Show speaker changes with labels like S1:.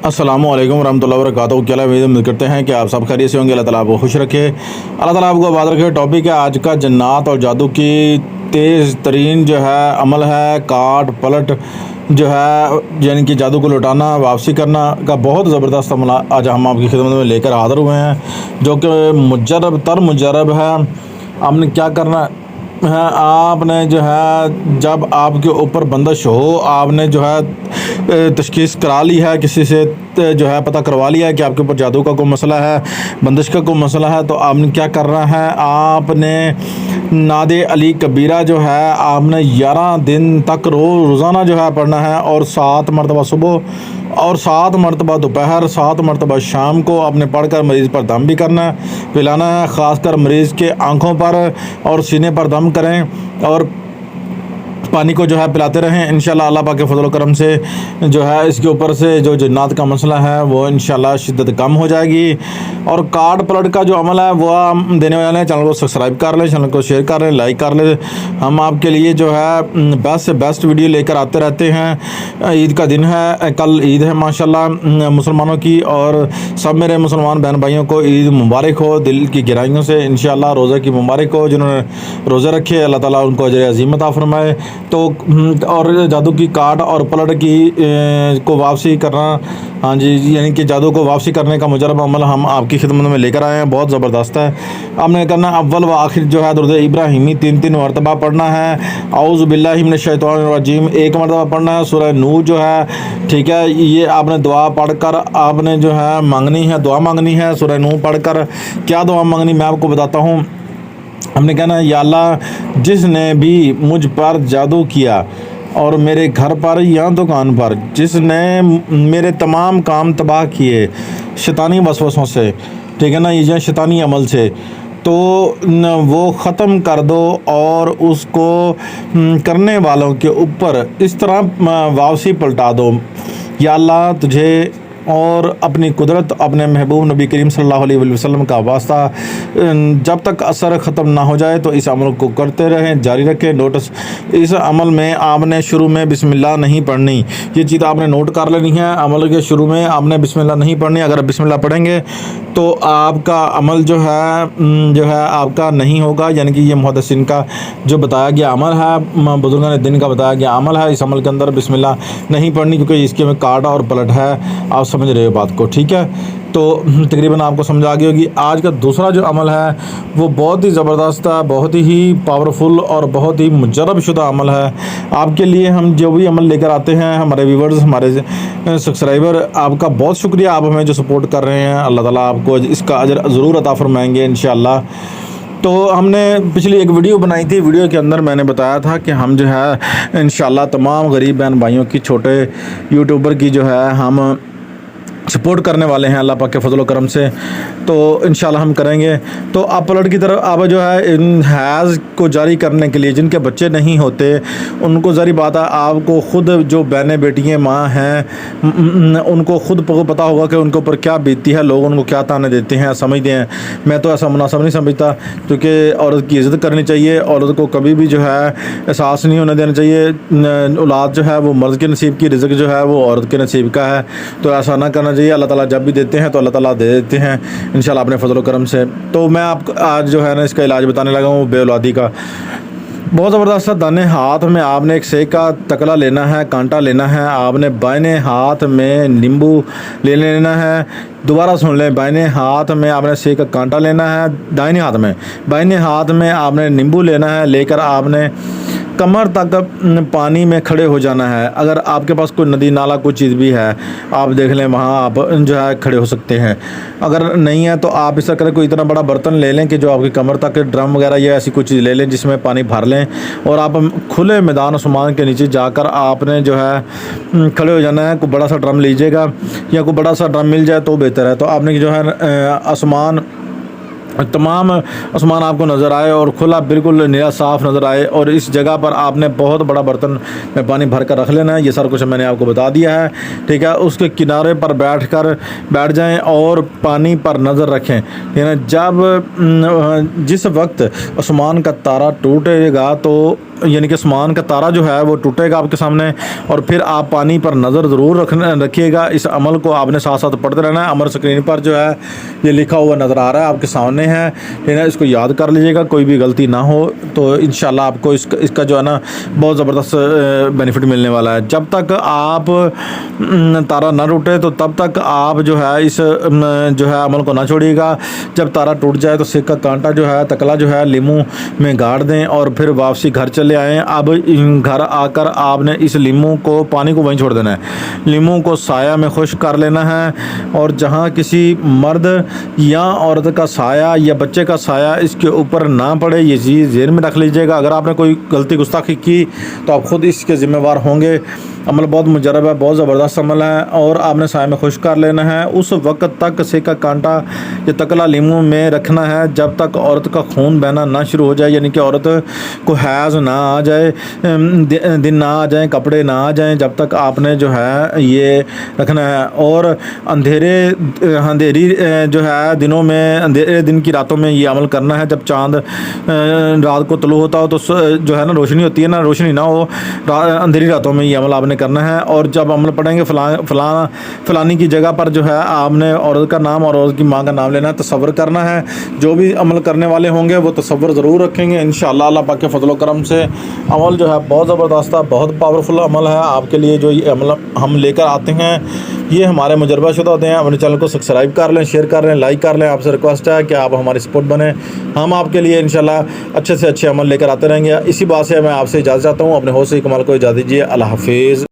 S1: السلام علیکم ورحمۃ اللہ وبرکاتہ۔ کیا امید کرتے ہیں کہ آپ سب خیریت سے ہوں گے۔ اللہ تعالیٰ آپ کو خوش رکھے، اللہ تعالیٰ آپ کو آباد رکھے۔ ٹاپک ہے آج کا جنات اور جادو کی تیز ترین جو ہے عمل ہے کاٹ پلٹ جو ہے، یعنی کہ جادو کو لوٹانا، واپسی کرنا کا بہت زبردست عمل آج ہم آپ کی خدمت میں لے کر حاضر ہوئے ہیں، جو کہ مجرب ہے۔ آپ نے کیا کرنا ہے، آپ نے جو ہے جب آپ کے اوپر بندش ہو، آپ نے جو ہے تشخیص کرا لی ہے، کسی سے جو ہے پتہ کروا لیا ہے کہ آپ کے اوپر جادو کا کوئی مسئلہ ہے، بندش کا کوئی مسئلہ ہے، تو آپ نے کیا کرنا ہے، آپ نے ناد علی کبیرہ جو ہے آپ نے 11 دن تک روزانہ جو ہے پڑھنا ہے، اور 7 مرتبہ صبح اور 7 مرتبہ دوپہر، 7 مرتبہ شام کو آپ نے پڑھ کر مریض پر دم بھی کرنا ہے، پلانا ہے، خاص کر مریض کے آنکھوں پر اور سینے پر دم کریں اور پانی کو جو ہے پلاتے رہیں۔ انشاءاللہ اللہ پاک کے فضل و کرم سے جو ہے اس کے اوپر سے جو جنات کا مسئلہ ہے وہ انشاءاللہ شدت کم ہو جائے گی۔ اور کاٹ پلٹ کا جو عمل ہے وہ ہم دینے والے ہیں۔ چینل کو سبسکرائب کر لیں، چینل کو شیئر کر لیں، لائک کر لیں۔ ہم آپ کے لیے جو ہے بیسٹ سے بیسٹ ویڈیو لے کر آتے رہتے ہیں۔ عید کا دن ہے، کل عید ہے ماشاءاللہ مسلمانوں کی، اور سب میرے مسلمان بہن بھائیوں کو عید مبارک ہو دل کی گہرائیوں سے۔ انشاءاللہ روزے کی مبارک ہو، جنہوں نے روزے رکھے اللہ تعالیٰ ان کو اجر عظیم عطا فرمائے۔ تو اور جادو کی کاٹ اور پلٹ کی کو واپسی کرنا، ہاں جی، یعنی کہ جادو کو واپسی کرنے کا مجرب عمل ہم آپ کی خدمت میں لے کر آئے ہیں، بہت زبردست ہے۔ آپ نے کرنا اول و آخر جو ہے درود ابراہیمی 3 مرتبہ پڑھنا ہے، اعوذ باللہ من الشیطان الرجیم 1 مرتبہ پڑھنا ہے، سورہ نور جو ہے، ٹھیک ہے، یہ آپ نے دعا پڑھ کر آپ نے جو ہے مانگنی ہے، دعا مانگنی ہے۔ سورہ نور پڑھ کر کیا دعا مانگنی میں آپ کو بتاتا ہوں۔ ہم نے کہنا ہے یا اللہ، جس نے بھی مجھ پر جادو کیا اور میرے گھر پر یا دکان پر، جس نے میرے تمام کام تباہ کیے شیطانی وسوسوں سے، ٹھیک ہے نا، یہ شیطانی عمل سے، تو وہ ختم کر دو اور اس کو کرنے والوں کے اوپر اس طرح واپسی پلٹا دو۔ یا اللہ، تجھے اور اپنی قدرت، اپنے محبوب نبی کریم صلی اللہ علیہ وسلم کا واسطہ، جب تک اثر ختم نہ ہو جائے تو اس عمل کو کرتے رہیں، جاری رکھیں۔ نوٹس، اس عمل میں آپ نے شروع میں بسم اللہ نہیں پڑھنی، یہ چیز آپ نے نوٹ کر لینی ہے۔ عمل کے شروع میں آپ نے بسم اللہ نہیں پڑھنی، اگر بسم اللہ پڑھیں گے تو آپ کا عمل جو ہے آپ کا نہیں ہوگا، یعنی کہ یہ محدثین کا جو بتایا گیا عمل ہے، بزرگان دین کا بتایا گیا عمل ہے، اس عمل کے اندر بسم اللہ نہیں پڑھنی، کیونکہ اس کے میں کاٹ اور پلٹ ہے۔ آپ سمجھ رہے ہو بات کو، ٹھیک ہے؟ تو تقریباً آپ کو سمجھ آ گئی ہوگی۔ آج کا دوسرا جو عمل ہے وہ بہت ہی زبردست ہے، بہت ہی پاورفل اور بہت ہی مجرب شدہ عمل ہے آپ کے لیے۔ ہم جو بھی عمل لے کر آتے ہیں، ہمارے ویورز، ہمارے سبسکرائبر، آپ کا بہت شکریہ، آپ ہمیں جو سپورٹ کر رہے ہیں، اللہ تعالیٰ آپ کو اس کا اجر ضرور عطا فرمائیں گے انشاءاللہ۔ تو ہم نے پچھلی ایک ویڈیو بنائی تھی، ویڈیو کے اندر میں نے بتایا تھا کہ ہم جو ہے انشاءاللہ تمام غریب بہن بھائیوں کی، چھوٹے یوٹیوبر کی جو ہے ہم سپورٹ کرنے والے ہیں اللہ پاک کے فضل و کرم سے، تو انشاءاللہ ہم کریں گے۔ تو آپ پلٹ کی طرف آپ جو ہے ان حیض کو جاری کرنے کے لیے، جن کے بچے نہیں ہوتے ان کو ظاہری بات ہے، آپ کو خود جو بہنیں بیٹیاں ماں ہیں ان کو خود پتہ ہوگا کہ ان کے اوپر کیا بیتتی ہے، لوگ ان کو کیا تانے دیتے ہیں، سمجھتے ہیں۔ میں تو ایسا مناسب نہیں سمجھتا، کیونکہ عورت کی عزت کرنی چاہیے، عورت کو کبھی بھی جو ہے احساس نہیں ہونے دینا چاہیے۔ اولاد جو ہے وہ مرد کے نصیب کی، رزق جو ہے وہ عورت کے نصیب کا ہے، تو ایسا نہ کرنا چاہیے۔ اللہ تعالیٰ جب بھی دیتے ہیں تو اللہ تعالیٰ دے دیتے ہیں انشاءاللہ اپنے فضل و کرم سے۔ تو میں آپ کو آج جو ہے نا اس کا علاج بتانے لگا ہوں، بے اولادی کا۔ بہت زبردست دانے ہاتھ میں آپ نے ایک سیک کا تکلا لینا ہے، کانٹا لینا ہے، آپ نے بائیں ہاتھ میں نیمبو لے لینا ہے۔ دوبارہ سن لیں، بائیں ہاتھ میں آپ نے سیک کا کانٹا لینا ہے، دائیں ہاتھ میں آپ نے نیمبو لینا ہے، لے کر آپ نے کمر تک پانی میں کھڑے ہو جانا ہے۔ اگر آپ کے پاس کوئی ندی نالا کوئی چیز بھی ہے، آپ دیکھ لیں، وہاں آپ جو ہے کھڑے ہو سکتے ہیں۔ اگر نہیں ہے تو آپ اس طرح کریں، کوئی اتنا بڑا برتن لے لیں کہ جو آپ کی کمر تک، ڈرم وغیرہ یا ایسی کوئی چیز لے لیں جس میں پانی بھر لیں، اور آپ کھلے میدان آسمان کے نیچے جا کر آپ نے جو ہے کھڑے ہو جانا ہے۔ کوئی بڑا سا ڈرم لیجیے گا، یا کوئی بڑا سا ڈرم مل جائے تو بہتر ہے۔ تو آپ نے جو ہے تمام آسمان آپ کو نظر آئے اور کھلا بالکل نیلا صاف نظر آئے، اور اس جگہ پر آپ نے بہت بڑا برتن میں پانی بھر کر رکھ لینا ہے۔ یہ سارا کچھ میں نے آپ کو بتا دیا ہے، ٹھیک ہے؟ اس کے کنارے پر بیٹھ جائیں اور پانی پر نظر رکھیں، ٹھیک ہے؟ جس وقت آسمان کا تارا ٹوٹے گا تو یعنی کہ آسمان کا تارا جو ہے وہ ٹوٹے گا آپ کے سامنے، اور پھر آپ پانی پر نظر ضرور رکھیے گا۔ اس عمل کو آپ نے ساتھ ساتھ پڑھتے رہنا ہے۔ عمل اسکرین پر جو ہے یہ لکھا ہوا نظر آ رہا ہے، آپ کے سامنے ہے، اس کو یاد کر لیجیے گا، کوئی بھی غلطی نہ ہو، تو انشاءاللہ آپ کو اس کا جو ہے نا بہت زبردست بینیفٹ ملنے والا ہے۔ جب تک آپ تارا نہ ٹوٹے تو تب تک آپ جو ہے اس جو ہے عمل کو نہ چھوڑیے گا۔ جب تارا ٹوٹ جائے تو سکھ کا کانٹا جو ہے، تکلا جو ہے، لیموں میں گاڑ دیں اور پھر واپسی گھر چلے آئیں۔ اب گھر آ کر آپ نے اس لیموں کو، پانی کو وہیں چھوڑ دینا ہے، لیموں کو سایہ میں خشک کر لینا ہے، اور جہاں کسی مرد یا عورت کا سایہ یا بچے کا سایہ اس کے اوپر نہ پڑے، یہ چیز ذہن میں رکھ لیجیے گا۔ اگر آپ نے کوئی غلطی گستاخی کی تو آپ خود اس کے ذمہ وار ہوں گے۔ عمل بہت مجرب ہے، بہت زبردست عمل ہے، اور آپ نے سایہ میں خشک کر لینا ہے۔ اس وقت تک سکھ کا کانٹا یا تکلا لیموں میں رکھنا ہے جب تک عورت کا خون بہنا نہ شروع ہو جائے، یعنی کہ عورت کو حیض نہ آ جائے، دن نہ آ جائیں، کپڑے نہ آ جائیں، جب تک آپ نے جو ہے یہ رکھنا ہے۔ اور اندھیری جو ہے دنوں میں، اندھیرے دن کی راتوں میں یہ عمل کرنا ہے۔ جب چاند رات کو طلوع ہوتا ہو تو جو ہے نا روشنی ہوتی ہے نا، روشنی نہ ہو، اندھیری راتوں میں یہ عمل آپ نے کرنا ہے۔ اور جب عمل پڑھیں گے فلانی کی جگہ پر جو ہے آپ نے عورت کا نام اور عورت کی ماں کا نام لینا ہے، تصور کرنا ہے۔ جو بھی عمل کرنے والے ہوں گے وہ تصور ضرور رکھیں گے انشاءاللہ۔ اللہ پاک کے فضل و کرم سے عمل جو ہے بہت زبردست ہے، بہت پاورفل عمل ہے آپ کے لیے۔ جو یہ عمل ہم لے کر آتے ہیں یہ ہمارے مجربہ شدہ ہوتے ہیں۔ اپنے چینل کو سبسکرائب کر لیں، شیئر کر لیں، لائک کر لیں۔ آپ سے ریکویسٹ ہے کہ آپ ہماری سپورٹ بنیں، ہم آپ کے لیے انشاءاللہ اچھے سے اچھے عمل لے کر آتے رہیں گے۔ اسی بات سے میں آپ سے اجازت چاہتا ہوں، اپنے ہوسٹ سے کمال کو اجازت دیجیے۔ اللہ حافظ۔